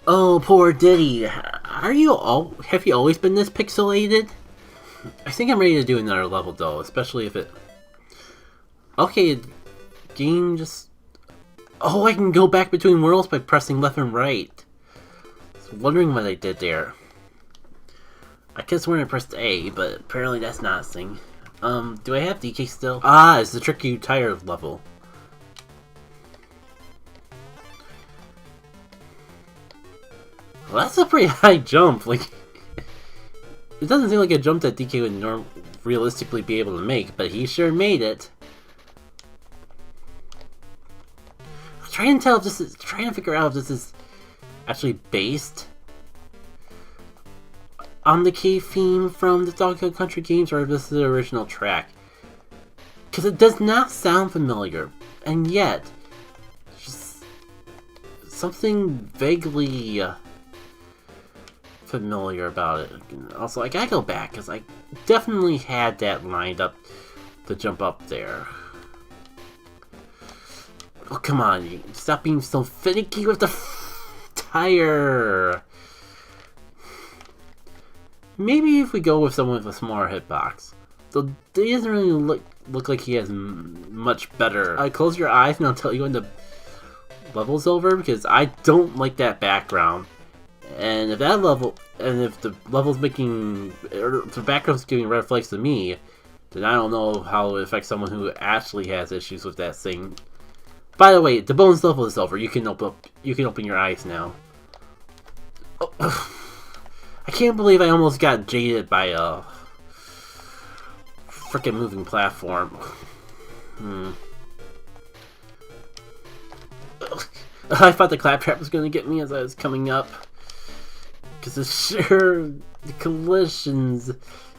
Oh, poor Diddy. Have you always been this pixelated? I think I'm ready to do another level though, especially if it... Okay, game just... Oh, I can go back between worlds by pressing left and right. I was wondering what I did there. I guess when I pressed A, but apparently that's not a thing. Do I have DK still? Ah, it's the tricky tire level. Well, that's a pretty high jump. Like, it doesn't seem like a jump that DK would realistically be able to make, but he sure made it. I'm trying to figure out if this is actually based on the cave theme from the Donkey Kong Country games, or if this is the original track. Because it does not sound familiar, and yet, just something vaguely familiar about it. Also, I gotta go back, because I definitely had that lined up to jump up there. Oh, come on, you stop being so finicky with the tire! Maybe if we go with someone with a smaller hitbox. Though he doesn't really look like he has much better. Close your eyes and I'll tell you when the level's over, because I don't like that background. And if the level's making, or if the background's giving red flags to me, then I don't know how it affects someone who actually has issues with that thing. By the way, the bonus level is over. You can open your eyes now. Oh. I can't believe I almost got jaded by a frickin' moving platform. I thought the claptrap was gonna get me as I was coming up. Because the collisions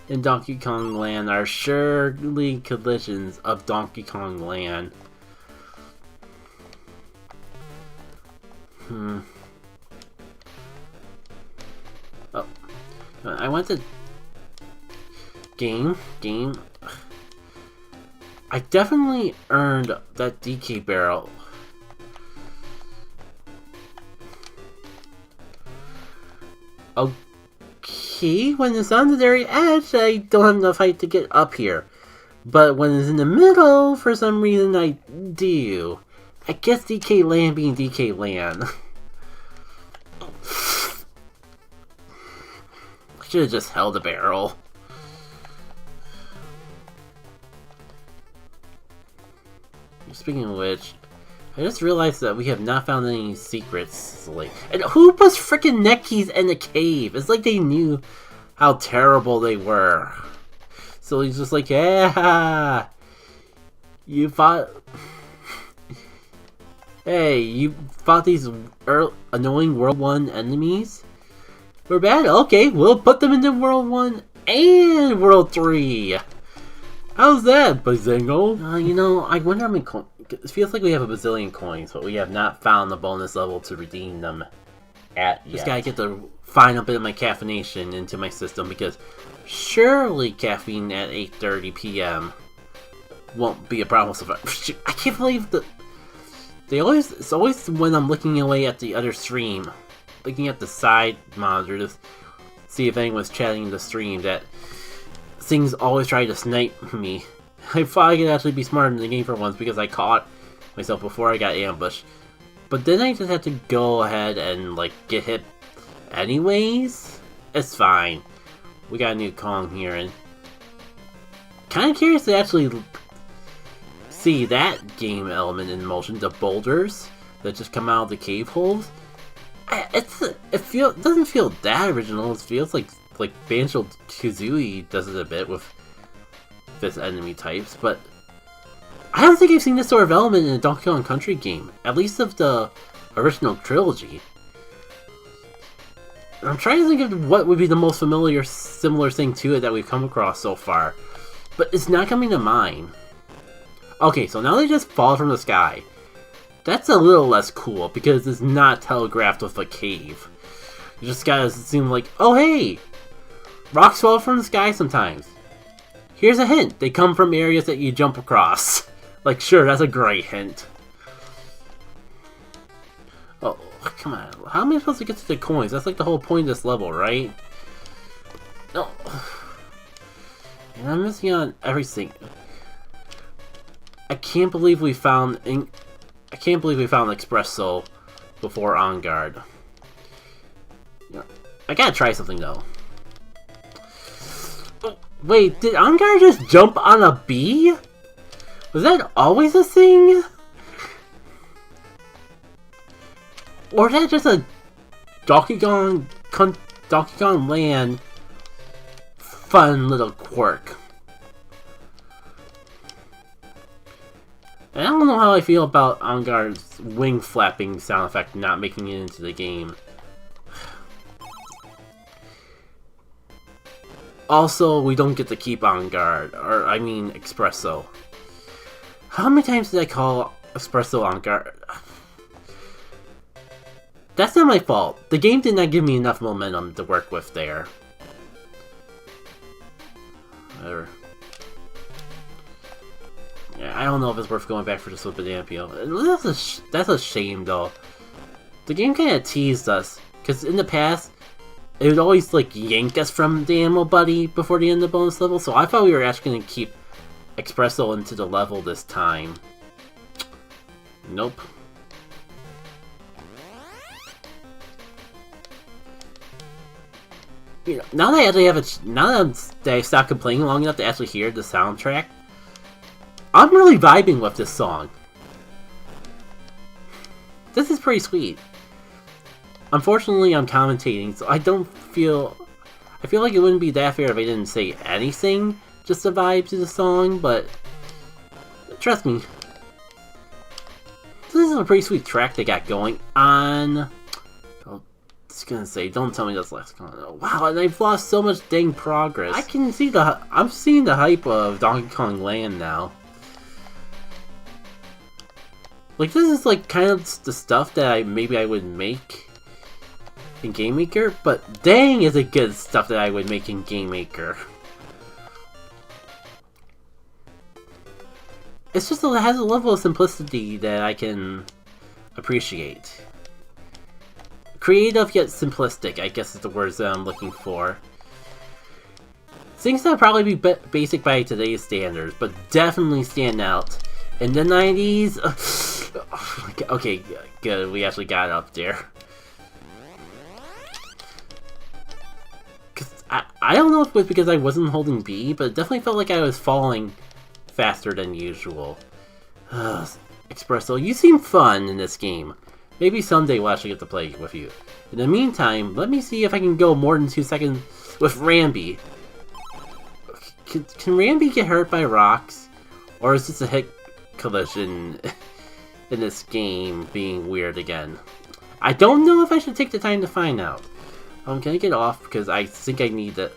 in Donkey Kong Land are surely collisions of Donkey Kong Land. Oh, I went to game. I definitely earned that DK barrel. Okay, when it's on the very edge, I don't have enough height to get up here. But when it's in the middle, for some reason, I do. I guess DK Land being DK Land. I should have just held the barrel. Speaking of which, I just realized that we have not found any secrets. Like, and who puts frickin' neck keys in the cave? It's like they knew how terrible they were. So he's just like, yeah, you fought. Hey, you fought these annoying World 1 enemies? We're bad? Okay, we'll put them into World 1 and World 3. How's that, Bazingo? You know, I wonder how many coins. It feels like we have a bazillion coins, but we have not found the bonus level to redeem them at yet. Just gotta get the final bit of my caffeination into my system, because surely caffeine at 8:30 p.m. won't be a problem. So I can't believe that it's always when I'm looking away at the other stream, looking at the side monitor to see if anyone's chatting in the stream, that things always try to snipe me. I thought I could actually be smarter in the game for once, because I caught myself before I got ambushed. But then I just had to go ahead and, like, get hit anyways. It's fine. We got a new Kong here, and kind of curious to actually see that game element in motion. The boulders that just come out of the cave holes. It doesn't feel that original. It feels like Banjo-Kazooie does it a bit with this enemy types, but I don't think I've seen this sort of element in a Donkey Kong Country game, at least of the original trilogy. I'm trying to think of what would be the most similar thing to it that we've come across so far, but it's not coming to mind. Okay, so now they just fall from the sky. That's a little less cool, because it's not telegraphed with a cave. You just gotta assume, like, oh hey! Rocks fall from the sky sometimes. Here's a hint. They come from areas that you jump across. Like, sure, that's a great hint. Oh, Come on. How am I supposed to get to the coins? That's like the whole point of this level, right? No. And I'm missing on everything. I can't believe we found Espresso before On Guard. I gotta try something though. Oh, wait, did On Guard just jump on a bee? Was that always a thing? Or is that just a Donkey Kong Land fun little quirk? And I don't know how I feel about On Guard's wing flapping sound effect not making it into the game. Also, we don't get to keep On Guard, or I mean Espresso. How many times did I call Espresso On Guard? That's not my fault. The game did not give me enough momentum to work with there. Whatever. Yeah, I don't know if it's worth going back for just a banana peel. That's a shame though. The game kind of teased us, because in the past, it would always like yank us from the ammo buddy before the end of the bonus level, so I thought we were actually going to keep Espresso into the level this time. Nope. You know, now that I actually have now that I stopped complaining long enough to actually hear the soundtrack, I'm really vibing with this song. This is pretty sweet. Unfortunately, I'm commentating, so I feel like it wouldn't be that fair if I didn't say anything just to vibe to the song, but trust me, this is a pretty sweet track they got going on. Just gonna say, don't tell me that's last con. Wow, and I've lost so much dang progress. I'm seeing the hype of Donkey Kong Land now. Like, this is like kind of the stuff that maybe I would make in Game Maker, but dang is it good stuff that I would make in Game Maker. It's just it has a level of simplicity that I can appreciate. Creative yet simplistic, I guess is the words that I'm looking for. Things that would probably be basic by today's standards, but definitely stand out. In the 90s... okay, good, we actually got up there. Cause I don't know if it was because I wasn't holding B, but it definitely felt like I was falling faster than usual. Espresso, you seem fun in this game. Maybe someday we'll actually get to play with you. In the meantime, let me see if I can go more than 2 seconds with Rambi. Can Rambi get hurt by rocks? Or is this a hit collision in this game being weird again? I don't know if I should take the time to find out. Can I get off? Because I think I need the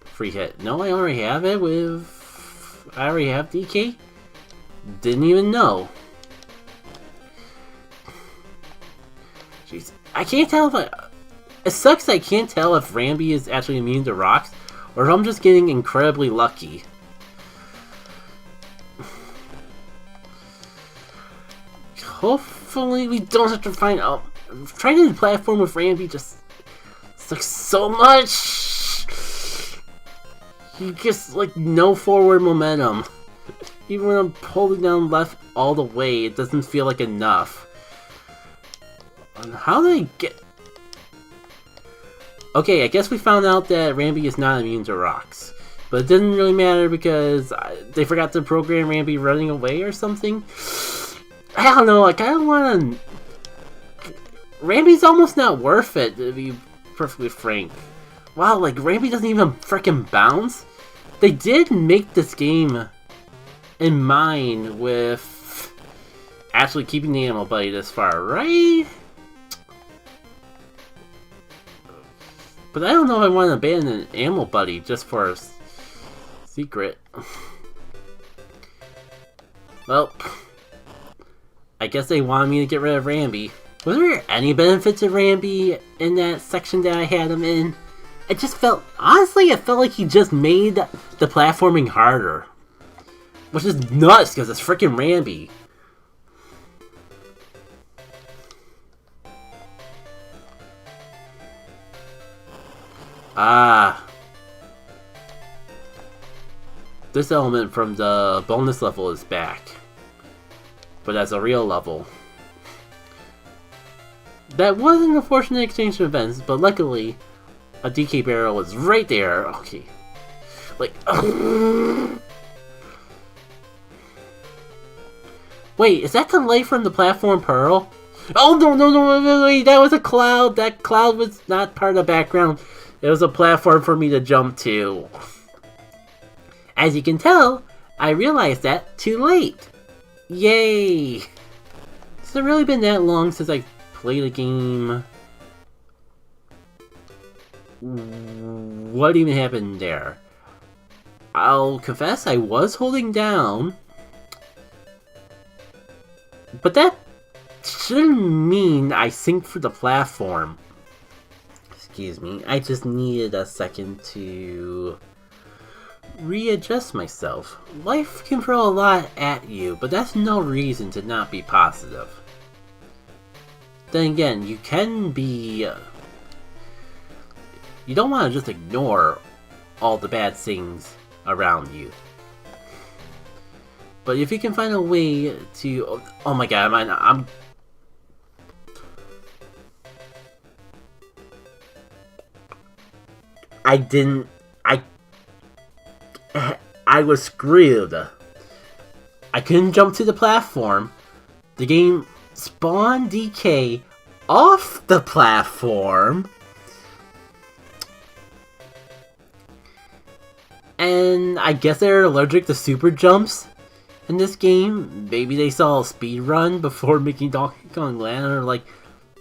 free hit. No, I already have it with... I already have DK? Didn't even know. Jeez. I can't tell if it sucks that I can't tell if Rambi is actually immune to rocks, or if I'm just getting incredibly lucky. Hopefully we don't have to find out. Trying to do the platform with Rambi just sucks so much. You just like no forward momentum. Even when I'm holding down left all the way, it doesn't feel like enough. How did I get... Okay, I guess we found out that Rambi is not immune to rocks. But it didn't really matter because they forgot to program Rambi running away or something. I don't know, I kind of want to... Rambi's almost not worth it, to be perfectly frank. Wow, like, Rambi doesn't even frickin' bounce? They did make this game in mind with actually keeping the ammo buddy this far, right? But I don't know if I want to abandon an ammo buddy just for a secret. Well, I guess they wanted me to get rid of Rambi. Was there any benefit to Rambi in that section that I had him in? It just felt, honestly, it felt like he just made the platforming harder. Which is nuts, because it's freaking Rambi. Ah. This element from the bonus level is back. But as a real level. That was an unfortunate exchange of events, but luckily, a DK barrel was right there. Okay. Like, wait, is that the light from the platform Pearl? Oh, no, wait, that was a cloud. That cloud was not part of the background. It was a platform for me to jump to. As you can tell, I realized that too late. Yay! Has it really been that long since I played a game? What even happened there? I'll confess I was holding down, but that shouldn't mean I synced for the platform. Excuse me, I just needed a second to readjust myself. Life can throw a lot at you, but that's no reason to not be positive. Then again, you can be... you don't want to just ignore all the bad things around you. But if you can find a way to... oh my god, I was screwed. I couldn't jump to the platform. The game spawned DK off the platform. And I guess they're allergic to super jumps in this game. Maybe they saw a speed run before making Donkey Kong Land and are like,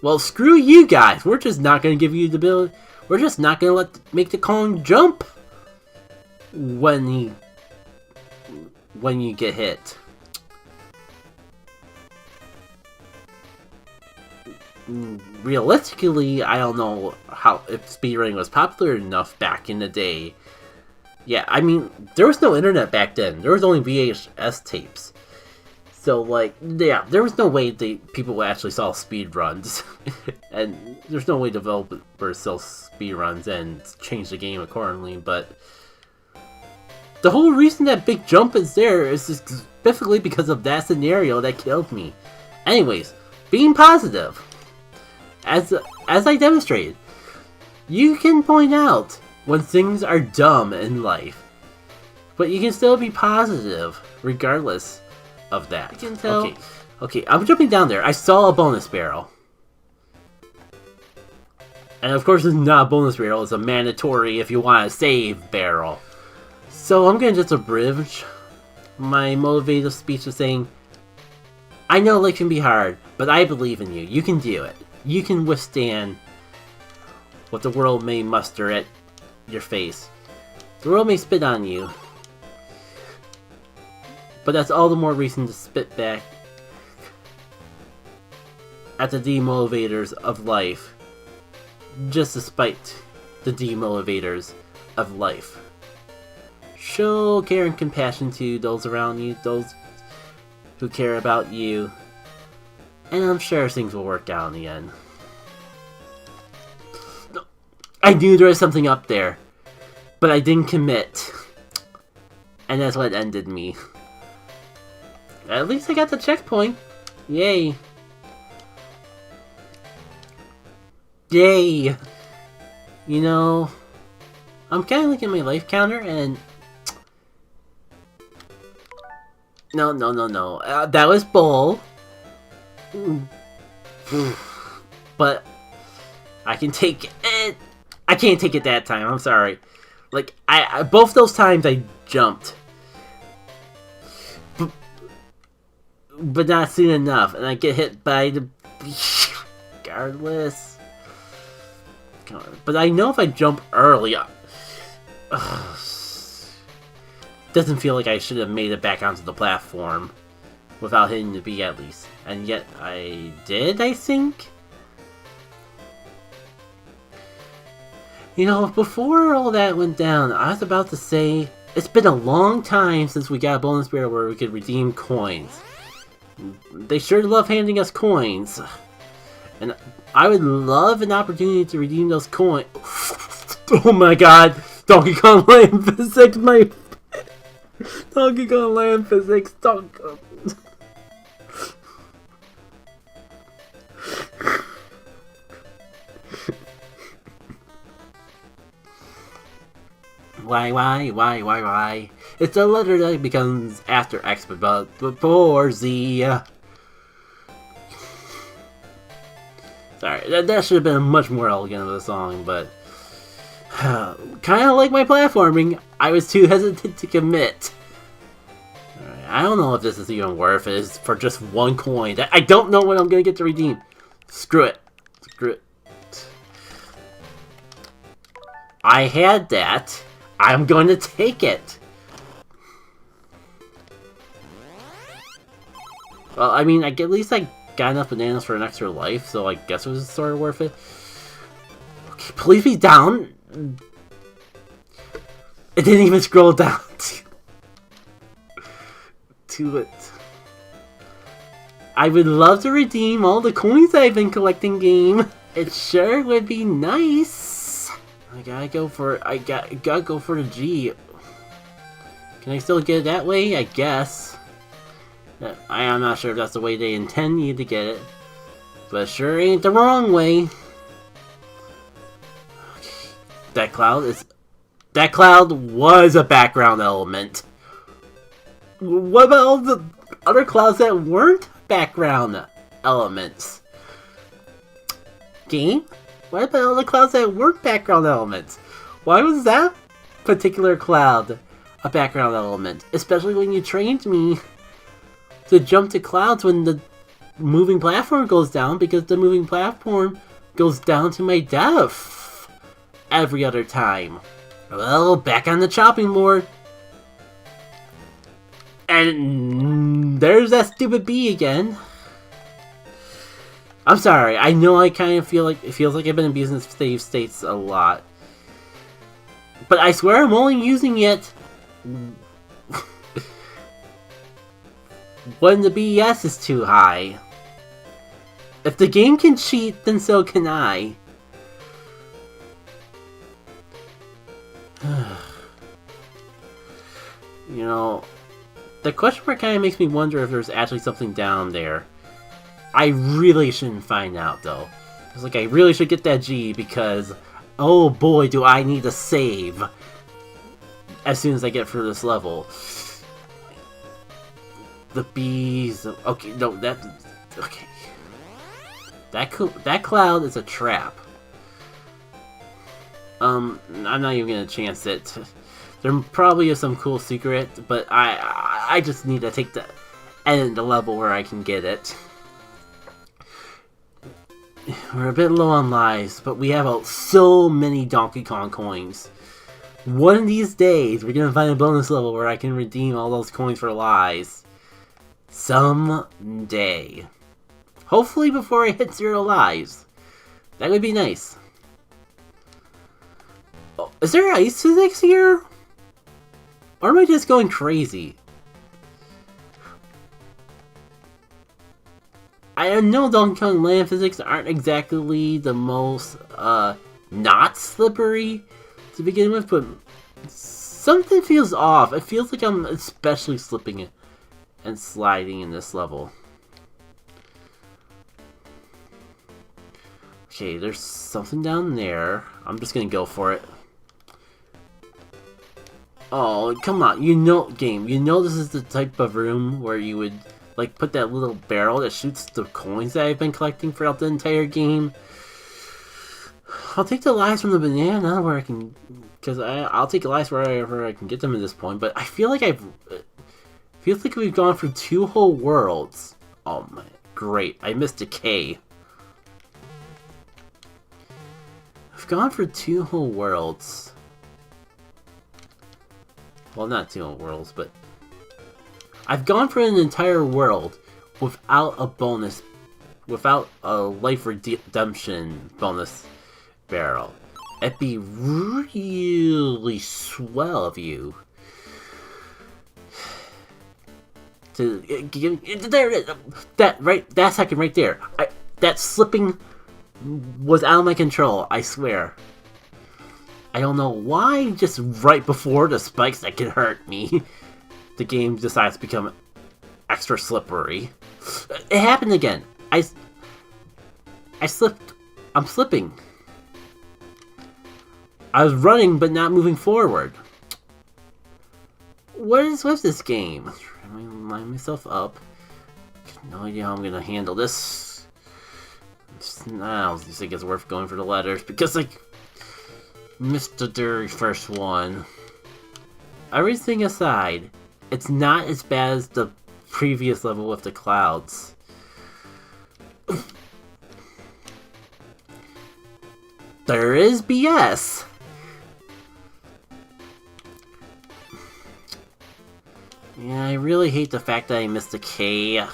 well, screw you guys. We're just not going to give you the ability. We're just not going to make the Kong jump when you get hit. Realistically, I don't know if speedrunning was popular enough back in the day. Yeah, I mean, there was no internet back then. There was only VHS tapes. So, like, yeah, there was no way people actually saw speedruns. And there's no way developers saw speedruns and change the game accordingly, but the whole reason that big jump is there is specifically because of that scenario that killed me. Anyways, being positive. As I demonstrated, you can point out when things are dumb in life, but you can still be positive regardless of that. You can tell. Okay, I'm jumping down there. I saw a bonus barrel. And of course it's not a bonus barrel, it's a mandatory if you want to save barrel. So I'm gonna just abridge my motivative speech of saying, I know life can be hard, but I believe in you. You can do it. You can withstand what the world may muster at your face. The world may spit on you, but that's all the more reason to spit back at the demotivators of life, just despite the demotivators of life. Show care and compassion to those around you, those who care about you, and I'm sure things will work out in the end. I knew there was something up there, but I didn't commit, and that's what ended me. At least I got the checkpoint. Yay. Yay. You know, I'm kind of looking at my life counter and... No. That was bull. But I can take it. I can't take it that time. I'm sorry. Like, I both those times I jumped. But not soon enough. And I get hit by the... Regardless. But I know if I jump early... doesn't feel like I should have made it back onto the platform. Without hitting the B at least. And yet I did, I think? You know, before all that went down, I was about to say, it's been a long time since we got a bonus barrel where we could redeem coins. They sure love handing us coins. And I would love an opportunity to redeem those coins. Oh my god! Donkey Kong Land Physics, my... Donkey Kong Land Physics, Donkey Kong... Why? It's a letter that becomes after X, but before Z. Sorry, that should have been much more elegant of a song, but... kind of like my platforming, I was too hesitant to commit. Right, I don't know if this is even worth it for just 1 coin. I don't know what I'm going to get to redeem. Screw it. I had that. I'm going to take it. Well, I mean, at least I got enough bananas for an extra life, so I guess it was sort of worth it. Okay, please be down. It didn't even scroll down to it. I would love to redeem all the coins I've been collecting, game. It sure would be nice. I gotta go for the G. Can I still get it that way? I guess. I am not sure if that's the way they intend you to get it, but it sure ain't the wrong way. Okay. That cloud was a background element. What about all the other clouds that weren't background elements? Game? What about all the clouds that weren't background elements? Why was that particular cloud a background element? Especially when you trained me to jump to clouds when the moving platform goes down, because the moving platform goes down to my death every other time. Well, back on the chopping board. And there's that stupid bee again. I'm sorry, I know I kind of feel like, it feels like I've been abusing save states a lot. But I swear I'm only using it when the BS is too high. If the game can cheat, then so can I. You know, the question mark kind of makes me wonder if there's actually something down there. I really shouldn't find out, though. It's like I really should get that G, because oh boy do I need to save as soon as I get through this level. The bees... Okay, no, okay. That cloud is a trap. I'm not even gonna chance it. There probably is some cool secret, but I just need to take the end of the level where I can get it. We're a bit low on lives, but we have so many Donkey Kong coins. One of these days, we're gonna find a bonus level where I can redeem all those coins for lives. Someday. Hopefully before I hit 0 lives. That would be nice. Oh, is there ice physics here? Or am I just going crazy? I know Donkey Kong Land physics aren't exactly the most, not slippery to begin with, but something feels off. It feels like I'm especially slipping it and sliding in this level. Okay, there's something down there. I'm just gonna go for it. Oh, come on. You know, game, you know this is the type of room where you would, like, put that little barrel that shoots the coins that I've been collecting throughout the entire game. I'll take the lives from the banana where I can, because I'll take the lives wherever I can get them at this point, but I feel like feels like we've gone through 2 whole worlds. Oh my, great. I missed a K. I've gone for 2 whole worlds. Well, not 2 whole worlds, but I've gone for an entire world without a bonus, without a life redemption bonus barrel. It'd be really swell of you to give. There it is. That second right there. That slipping was out of my control. I swear. I don't know why, just right before the spikes that can hurt me, the game decides to become extra slippery. It happened again. I slipped. I'm slipping. I was running but not moving forward. What is with this game? I'm trying to line myself up. No idea how I'm gonna handle this. I don't think it's worth going for the letters because I missed the very first one. Everything aside, it's not as bad as the previous level with the clouds. There is BS. Yeah, I really hate the fact that I missed a K.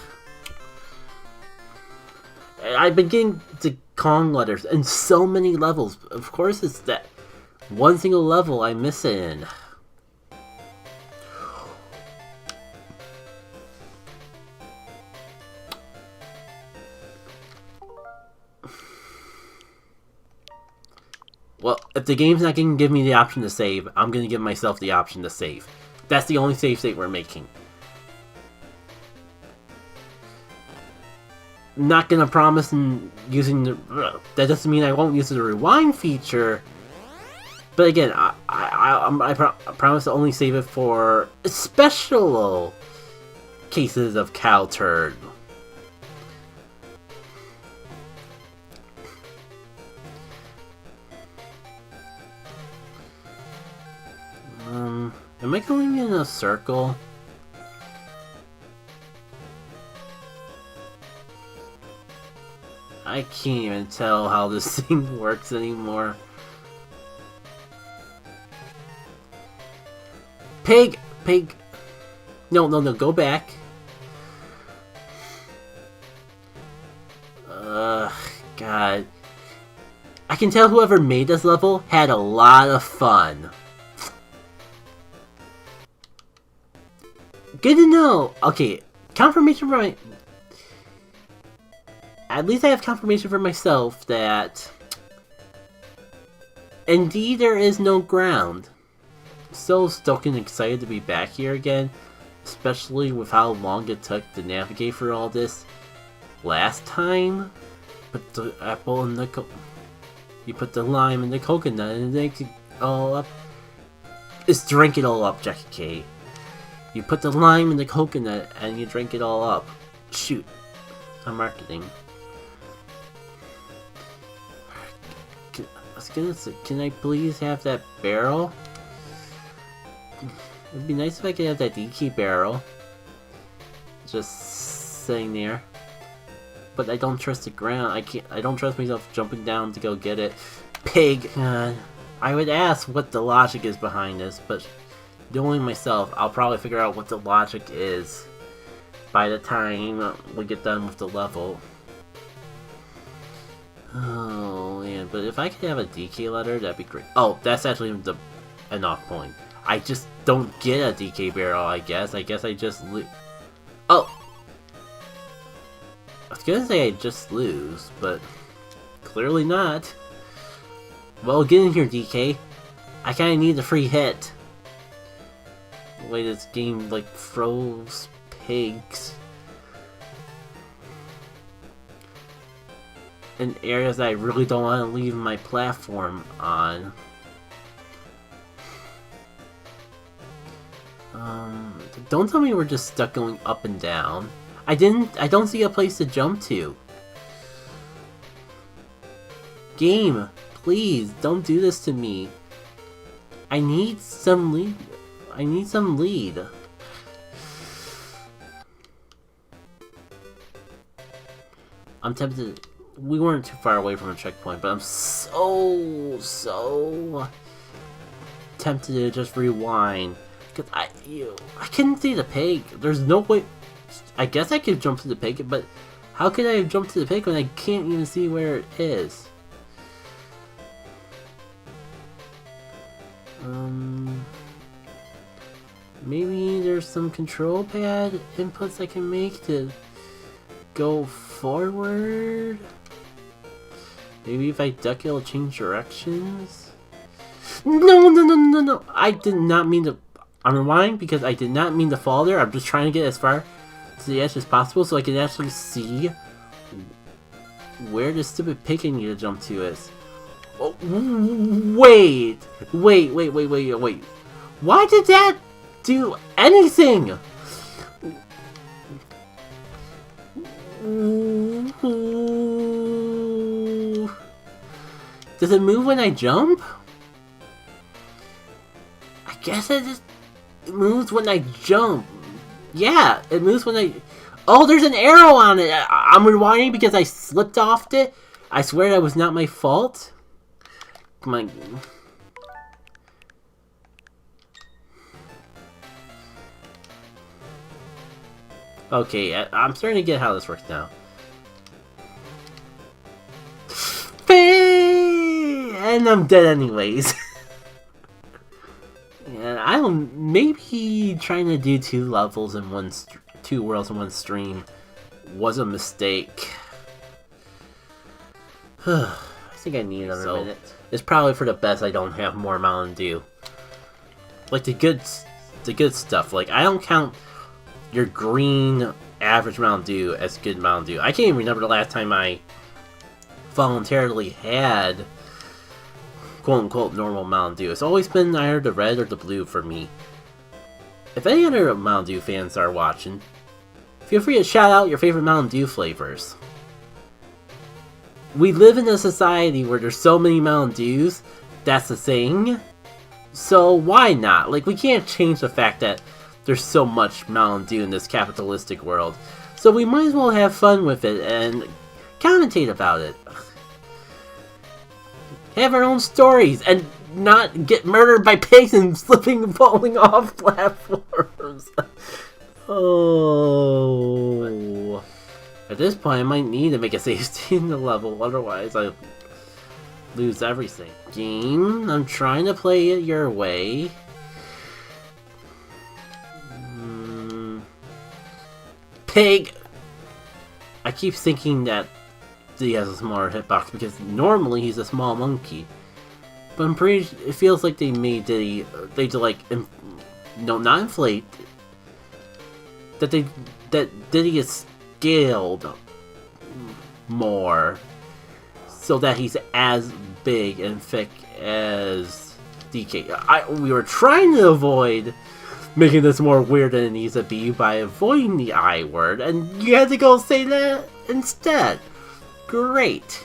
I've been getting the Kong letters in so many levels. Of course, it's that one single level I miss it in. Well, if the game's not going to give me the option to save, I'm going to give myself the option to save. That's the only save state we're making. Not going to promise using the... That doesn't mean I won't use the rewind feature. But again, I promise to only save it for special cases of cow turd. Am I going in a circle? I can't even tell how this thing works anymore. Pig! Pig! No, go back. God. I can tell whoever made this level had a lot of fun. Good to know! Okay, confirmation for my... At least I have confirmation for myself that... Indeed, there is no ground. So stoked and excited to be back here again. Especially with how long it took to navigate through all this last time. Put the apple in the you put the lime in the coconut and make it all up. Just drink it all up, Jackie K. You put the lime in the coconut and you drink it all up. Shoot. I'm marketing. I was gonna say, can I please have that barrel? It'd be nice if I could have that DK barrel. Just sitting there. But I don't trust the ground. I don't trust myself jumping down to go get it. Pig! I would ask what the logic is behind this, but knowing myself, I'll probably figure out what the logic is by the time we get done with the level. Oh man, but if I could have a DK letter, that'd be great. Oh, that's actually an off point. I just don't get a DK barrel, I guess. I guess I just lose. Oh! I was gonna say I just lose, but clearly not. Well, get in here, DK. I kinda need the free hit. The way this game, like, throws pigs in areas that I really don't want to leave my platform on. Don't tell me we're just stuck going up and down. I don't see a place to jump to. Game, please, don't do this to me. I need some lead. I need some lead. I'm tempted. We weren't too far away from a checkpoint, but I'm so tempted to just rewind. Because I couldn't see the pig. There's no way. I guess I could jump to the pig, but how could I jump to the pig when I can't even see where it is? Maybe there's some control pad inputs I can make to go forward? Maybe if I duck it'll change directions? No. I did not mean to... I'm rewinding because I did not mean to fall there. I'm just trying to get as far to the edge as possible so I can actually see where the stupid pig I need to jump to is. Oh, wait. Why did that do anything? Does it move when I jump? I guess it just moves when I jump. Yeah, it moves when I... Oh, there's an arrow on it! I'm rewinding because I slipped off it. I swear that was not my fault. Come on. Okay, I'm starting to get how this works now. And I'm dead anyways. And I don't... Maybe trying to do two levels in one... two worlds in one stream was a mistake. I think I need another minute. It's probably for the best I don't have more Mountain Dew. Like the good stuff. Like I don't count your green average Mountain Dew as good Mountain Dew. I can't even remember the last time I voluntarily had quote-unquote normal Mountain Dew. It's always been either the red or the blue for me. If any other Mountain Dew fans are watching, feel free to shout out your favorite Mountain Dew flavors. We live in a society where there's so many Mountain Dews, that's the thing. So why not? Like, we can't change the fact that there's so much Mountain Dew in this capitalistic world. So we might as well have fun with it and commentate about it. Have our own stories and not get murdered by pigs and slipping and falling off platforms. Oh. At this point, I might need to make a save state in the level, otherwise I lose everything. Game, I'm trying to play it your way. Pig! I keep thinking that he has a smaller hitbox because normally he's a small monkey. But I'm pretty... It feels like they made Diddy... They did like... No, not inflate. That Diddy is scaled more. So that he's as big and thick as DK. We were trying to avoid making this more weird than it needs to be by avoiding the I word. And you had to go say that instead. Great.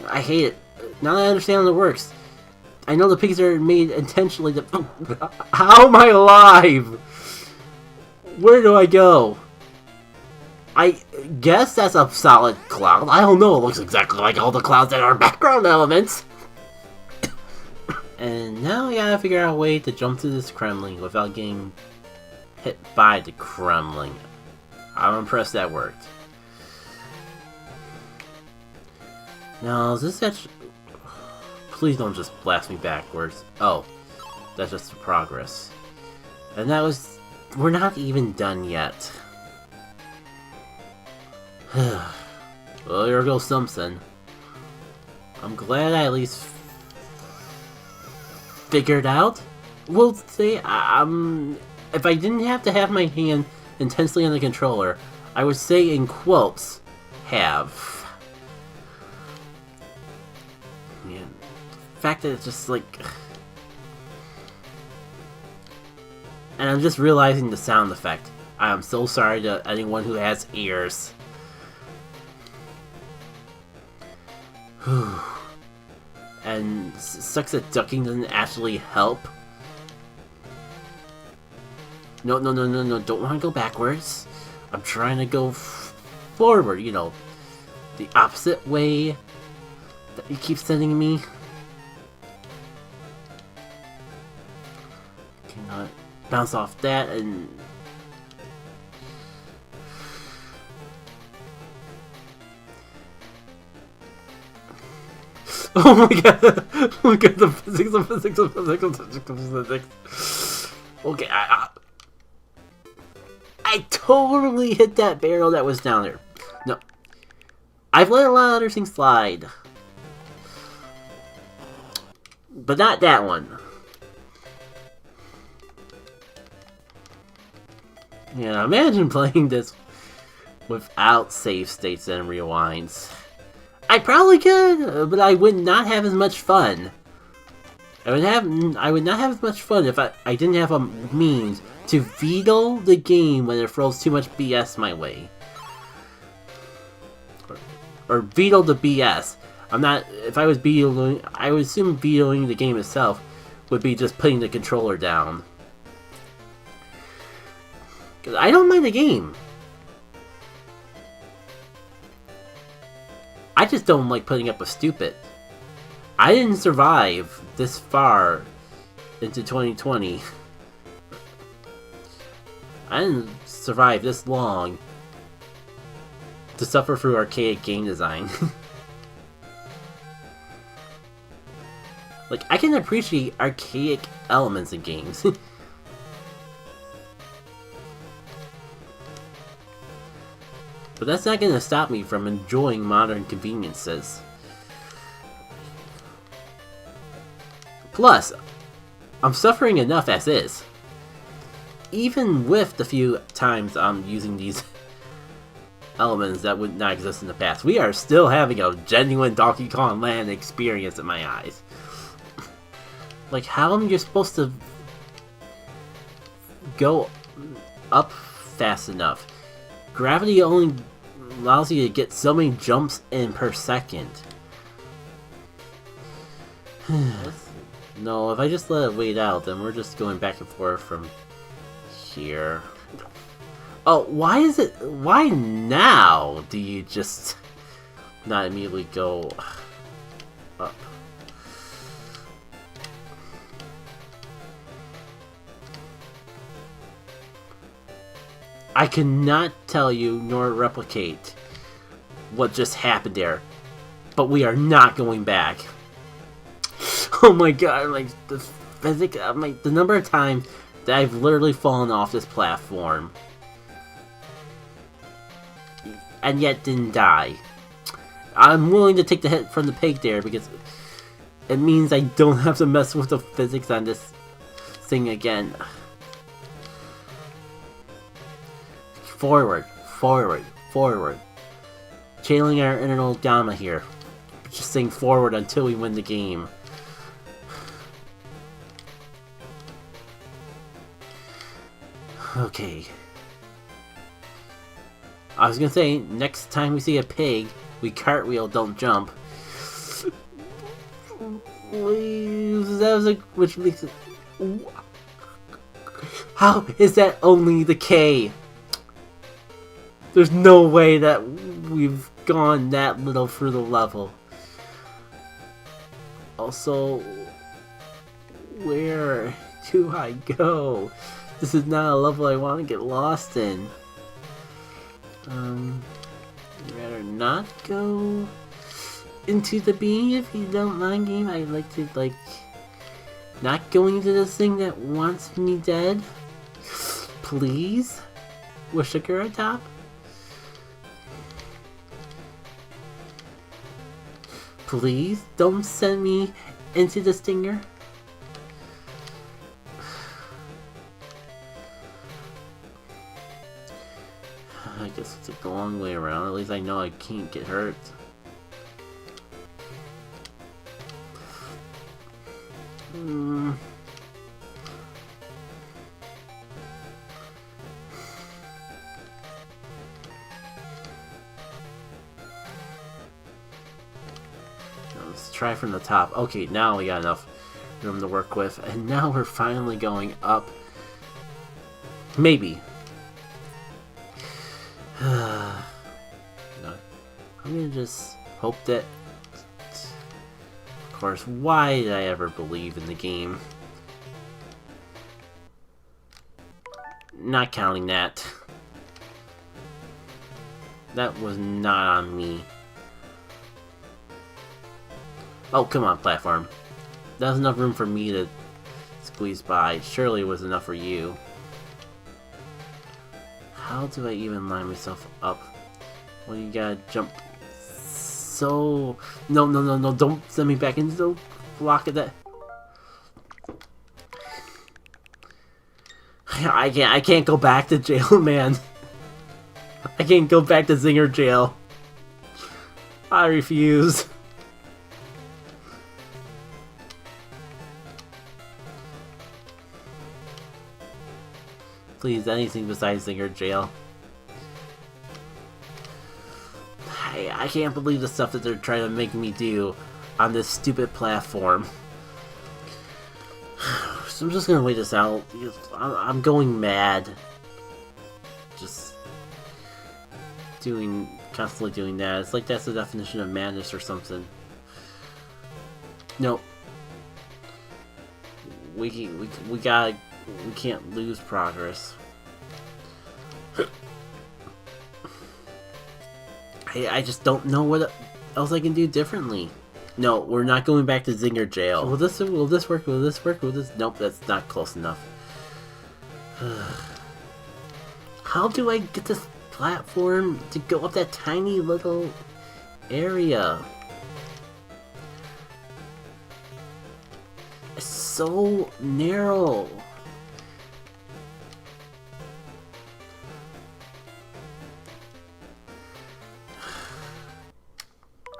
I hate it. Now that I understand how it works. I know the pigs are made intentionally to... How am I alive? Where do I go? I guess that's a solid cloud. I don't know. It looks exactly like all the clouds that are background elements. And now I gotta figure out a way to jump to this Kremling without getting hit by the Kremling. I'm impressed that worked. Now, is this actually... Please don't just blast me backwards. Oh, that's just the progress. And that was... We're not even done yet. Well, here goes something. I'm glad I at least figured out. We'll say, if I didn't have to have my hand intensely on the controller, I would say in quotes, have. Man, the fact that it's just like... And I'm just realizing the sound effect. I am so sorry to anyone who has ears. And sucks that ducking doesn't actually help. No, don't want to go backwards. I'm trying to go forward, you know. The opposite way that you keep sending me. Cannot bounce off that and... Oh my god! Look at the physics of physics of physics of physics of physics. Okay, I totally hit that barrel that was down there. No. I've let a lot of other things slide. But not that one. Yeah, imagine playing this without save states and rewinds. I probably could, but I would not have as much fun. I would not have as much fun if I didn't have a means to veto the game when it throws too much BS my way. Or veto the BS. If I was vetoing, I would assume vetoing the game itself would be just putting the controller down. Because I don't mind the game. I just don't like putting up with stupid. I didn't survive this far into 2020. I didn't survive this long to suffer through archaic game design. Like, I can appreciate archaic elements in games. But that's not gonna stop me from enjoying modern conveniences. Plus, I'm suffering enough as is. Even with the few times I'm using these elements that would not exist in the past, we are still having a genuine Donkey Kong Land experience in my eyes. Like, how am you supposed to go up fast enough? Gravity only allows you to get so many jumps in per second. No, if I just let it wait out, then we're just going back and forth from here. Oh, why now do you just not immediately go up? I cannot tell you nor replicate what just happened there, but we are not going back. Oh my god, like, the physics, the number of times that I've literally fallen off this platform and yet didn't die. I'm willing to take the hit from the pig there because it means I don't have to mess with the physics on this thing again. Forward, forward, forward. Channeling our internal Dhamma here. Just saying forward until we win the game. Okay. I was gonna say, next time we see a pig, we cartwheel, don't jump. Which makes it... How is that only the K? There's no way that we've gone that little through the level. Also, where do I go? This is not a level I want to get lost in. I'd rather not go into the bee if you don't mind, game. I'd like to, like, not going into this thing that wants me dead. Please? With sugar on top? Please don't send me into the stinger. I guess it's a long way around. At least I know I can't get hurt. Let's try from the top. Okay, now we got enough room to work with, and now we're finally going up. Maybe. No, I'm gonna just hope that... Of course, why did I ever believe in the game? Not counting that. That was not on me. Oh, come on, platform. That was enough room for me to squeeze by. Surely it was enough for you. How do I even line myself up? Well, you gotta jump so... No, no, no, no, don't send me back into the block of that. I can't go back to jail, man. I can't go back to Zinger jail. I refuse. Please, anything besides Zinger jail. I can't believe the stuff that they're trying to make me do on this stupid platform. So I'm just gonna wait this out. I'm going mad. Just constantly doing that. It's like that's the definition of madness or something. Nope. We can't lose progress. I just don't know what else I can do differently. No, we're not going back to Zinger jail. Will this work? Will this work? Will this? Nope, that's not close enough. How do I get this platform to go up that tiny little area? It's so narrow.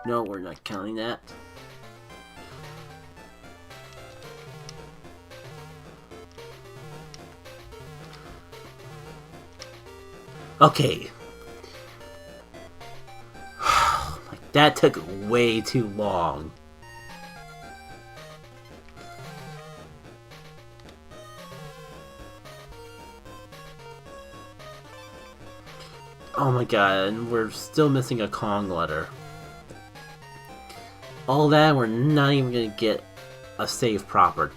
No, we're not counting that. Okay. That took way too long. Oh my god, and we're still missing a Kong letter. All that, we're not even gonna get a save proper.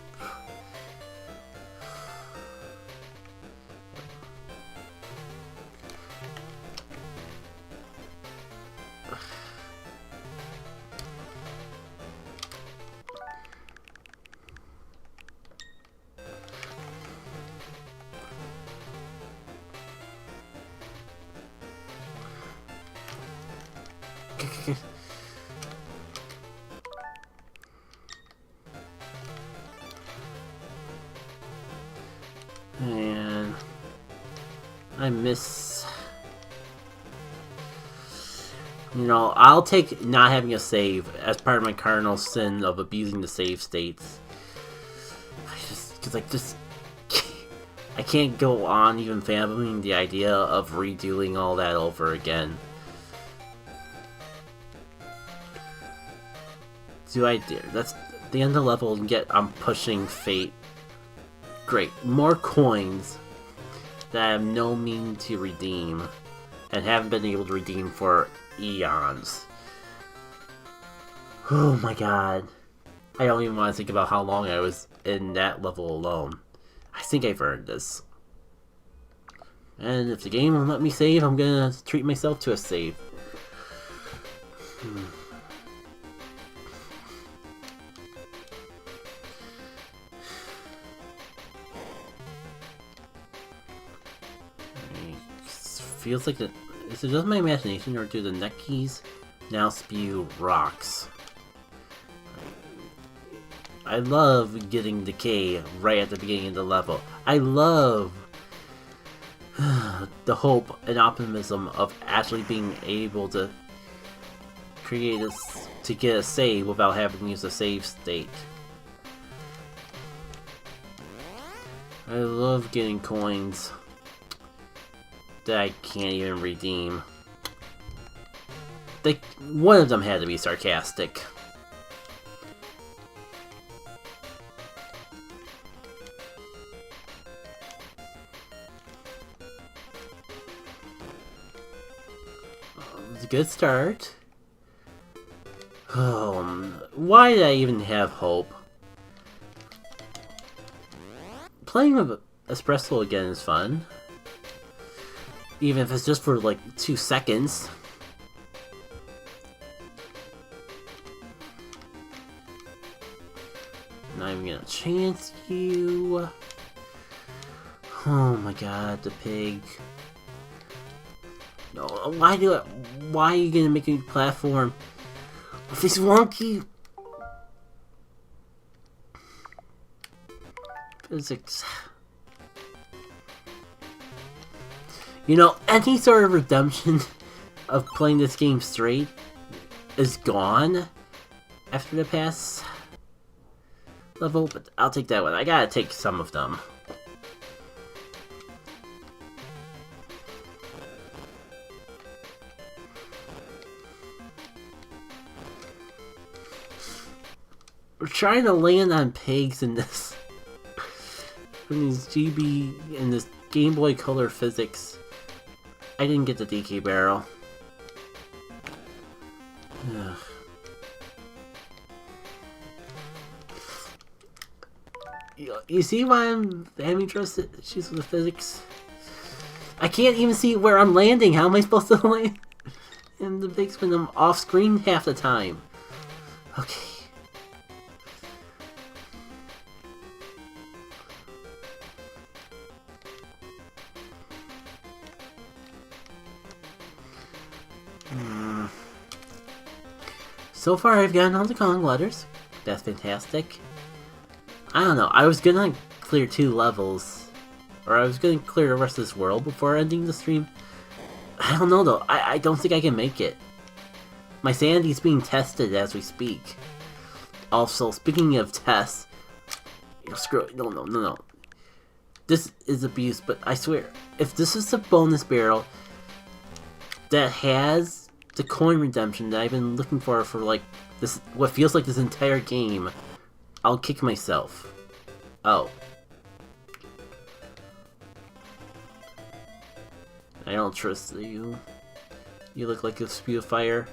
And I miss... You know, I'll take not having a save as part of my cardinal sin of abusing the save states. I can't go on even fathoming the idea of redoing all that over again. Do I dare? That's the end of the level and get I'm pushing fate. Great. More coins that I have no means to redeem and haven't been able to redeem for eons. Oh my god. I don't even want to think about how long I was in that level alone. I think I've earned this. And if the game won't let me save, I'm gonna treat myself to a save. Feels like is it just my imagination, or do the neck keys now spew rocks? I love getting decay right at the beginning of the level. I love the hope and optimism of actually being able to get a save without having to use a save state. I love getting coins that I can't even redeem. One of them had to be sarcastic. It's a good start. Why did I even have hope? Playing with Espresso again is fun. Even if it's just for like 2 seconds. Not even gonna chance you. Oh my god, the pig. No, why are you gonna make me platform With these wonky physics. You know, any sort of redemption of playing this game straight is gone after the past level, but I'll take that one. I gotta take some of them. We're trying to land on pegs in this. From these GB and this Game Boy Color physics. I didn't get the DK barrel. Ugh. You see why I'm having trust issues with the physics? I can't even see where I'm landing. How am I supposed to land in the pigs when I'm off screen half the time? Okay. So far, I've gotten all the Kong letters. That's fantastic. I don't know. I was gonna clear 2 levels, or I was gonna clear the rest of this world before ending the stream. I don't know though. I don't think I can make it. My sanity's being tested as we speak. Also, speaking of tests, screw it. No. This is abuse, but I swear, if this is the bonus barrel that has the coin redemption that I've been looking for like this, what feels like this entire game, I'll kick myself. Oh. I don't trust you. You look like a spew of fire.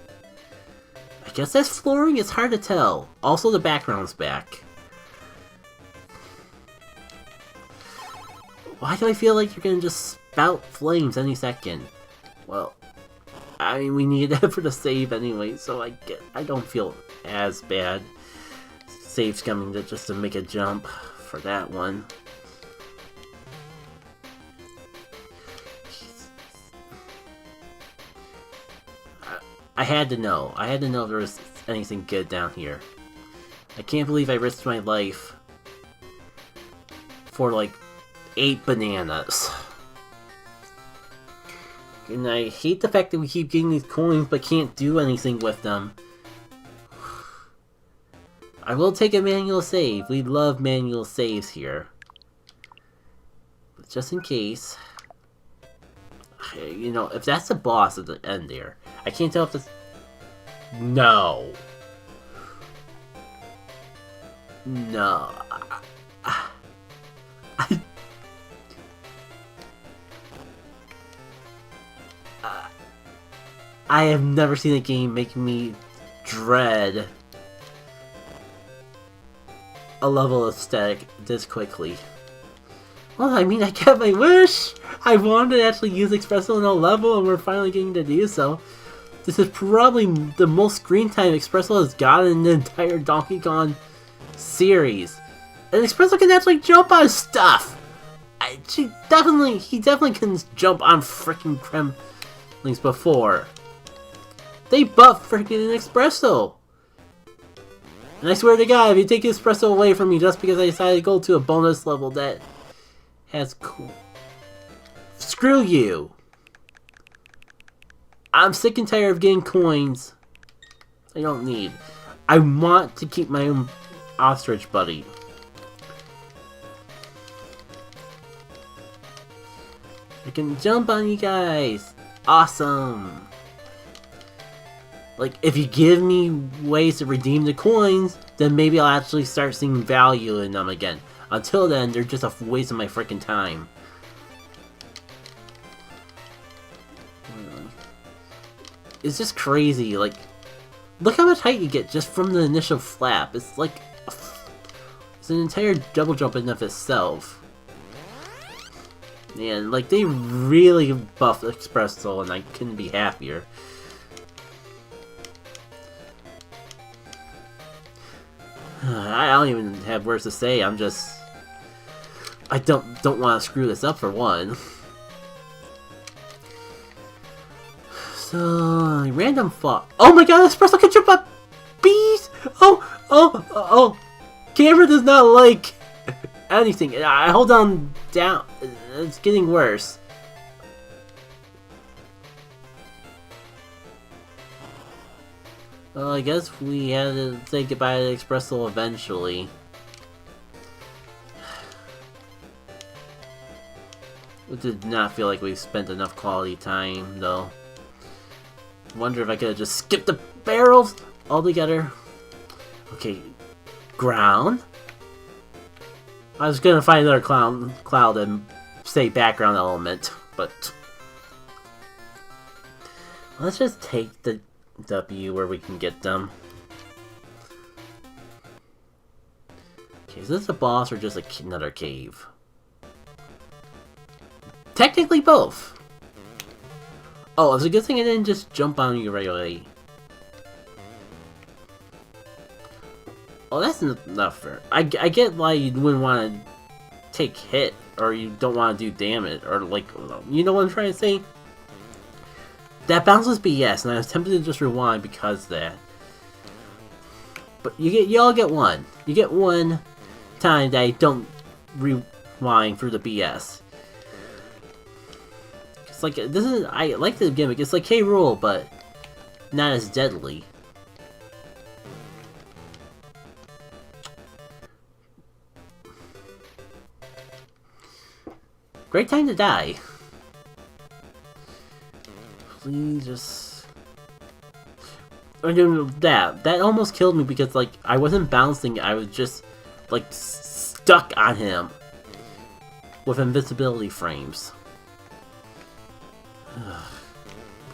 I guess that's flooring, it's hard to tell. Also, the background's back. Why do I feel like you're gonna just spout flames any second? Well, I mean, we need that for the save anyway, so I don't feel as bad. Save's coming just to make a jump for that one. I had to know. I had to know if there was anything good down here. I can't believe I risked my life for like 8 bananas. And I hate the fact that we keep getting these coins but can't do anything with them. I will take a manual save. We love manual saves here. But just in case. You know, if that's the boss at the end there. I can't tell if this... No. No. I have never seen a game make me dread a level of static this quickly. Well, I mean, I got my wish! I wanted to actually use Espresso in a level, and we're finally getting to do so. This is probably the most screen time Espresso has gotten in the entire Donkey Kong series. And Espresso can actually jump on stuff! He definitely can jump on freaking Kremlings before. They buffed freaking Espresso! And I swear to God, if you take Espresso away from me just because I decided to go to a bonus level that has cool... Screw you! I'm sick and tired of getting coins I don't need. I want to keep my own ostrich buddy. I can jump on you guys! Awesome! Like, if you give me ways to redeem the coins, then maybe I'll actually start seeing value in them again. Until then, they're just a waste of my freaking time. It's just crazy, like, look how much height you get just from the initial flap. It's like, it's an entire double jump in of itself. And, like, they really buffed Espresso, and I couldn't be happier. I don't even have words to say. I'm just... I don't want to screw this up for one. So, random fought. Oh my God, Espresso can jump up bees! Oh! Camera does not like anything. I hold on down. It's getting worse. Well, I guess we had to say goodbye to Espresso eventually. It did not feel like we spent enough quality time, though. Wonder if I could have just skipped the barrels altogether. Okay, ground. I was gonna find another cloud and say background element, but let's just take the W where we can get them. Okay, is this a boss or just another cave? Technically both. Oh, it's a good thing I didn't just jump on you right away. Oh, that's not fair. I get why you wouldn't want to take hit, or you don't want to do damage, or like, you know what I'm trying to say? That bounces BS, and I was tempted to just rewind because of that. But you all get one. You get one time that I don't rewind through the BS. It's like, this is, I like the gimmick. It's like K-Rool, but not as deadly. Great time to die. Please just... That almost killed me because, like, I wasn't bouncing, I was just, like, stuck on him with invincibility frames.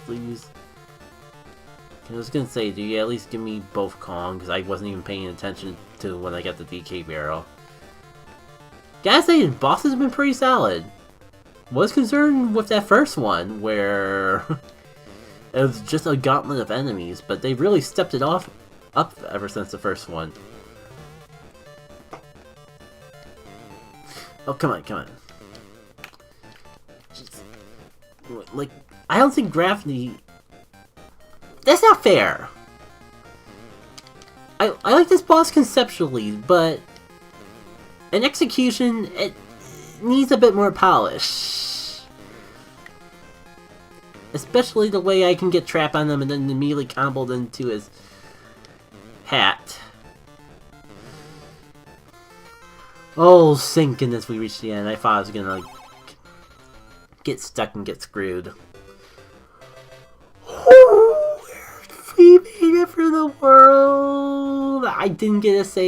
Please. I was gonna say, do you at least give me both Kong? Because I wasn't even paying attention to when I got the DK barrel. Gotta say, the bosses have been pretty solid. Was concerned with that first one, where it was just a gauntlet of enemies, but they've really stepped it up ever since the first one. Oh, come on. Jeez. Like, I don't think gravity... That's not fair! I like this boss conceptually, but in execution, it needs a bit more polish. Especially the way I can get trapped on them and then immediately comboed into his hat. Oh, sinking as we reach the end. I thought I was gonna, like, get stuck and get screwed. We made it for the world! I didn't get a save!